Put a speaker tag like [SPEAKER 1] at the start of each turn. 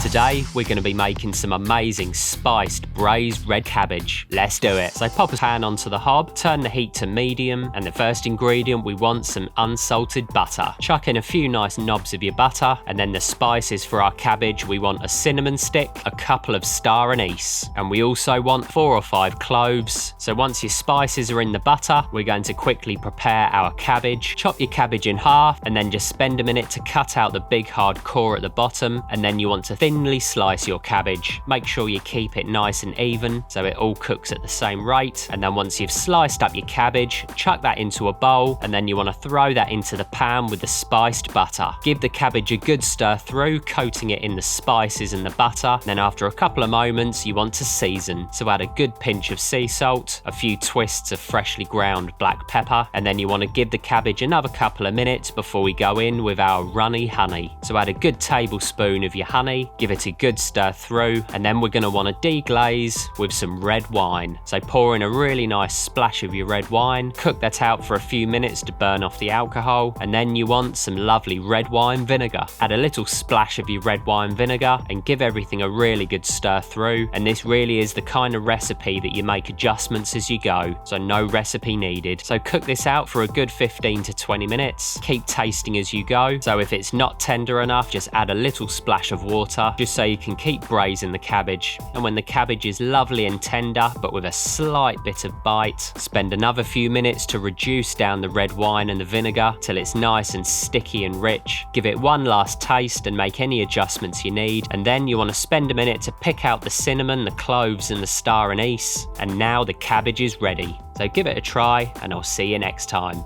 [SPEAKER 1] Today, we're going to be making some amazing spiced braised red cabbage. Let's do it. So pop a pan onto the hob, turn the heat to medium, and the first ingredient we want some unsalted butter. Chuck in a few nice knobs of your butter, and then the spices for our cabbage, we want a cinnamon stick, a couple of star anise, and we also want 4 or 5 cloves. So once your spices are in the butter, we're going to quickly prepare our cabbage. Chop your cabbage in half, and then just spend a minute to cut out the big hard core at the bottom, and then you want to thinly slice your cabbage. Make sure you keep it nice and even so it all cooks at the same rate. And then once you've sliced up your cabbage, chuck that into a bowl, and then you want to throw that into the pan with the spiced butter. Give the cabbage a good stir through, coating it in the spices and the butter. Then after a couple of moments, you want to season. So add a good pinch of sea salt, a few twists of freshly ground black pepper, and then you want to give the cabbage another couple of minutes before we go in with our runny honey. So add a good tablespoon of your honey, give it a good stir through, and then we're going to want to deglaze with some red wine. So pour in a really nice splash of your red wine, cook that out for a few minutes to burn off the alcohol, and then you want some lovely red wine vinegar. Add a little splash of your red wine vinegar and give everything a really good stir through, and this really is the kind of recipe that you make adjustments as you go, so no recipe needed. So cook this out for a good 15 to 20 minutes. Keep tasting as you go, so if it's not tender enough, just add a little splash of water, just so you can keep braising the cabbage. And when the cabbage is lovely and tender, but with a slight bit of bite, spend another few minutes to reduce down the red wine and the vinegar till it's nice and sticky and rich. Give it one last taste and make any adjustments you need, and then you want to spend a minute to pick out the cinnamon, the cloves and the star anise, and now the cabbage is ready. So give it a try, and I'll see you next time.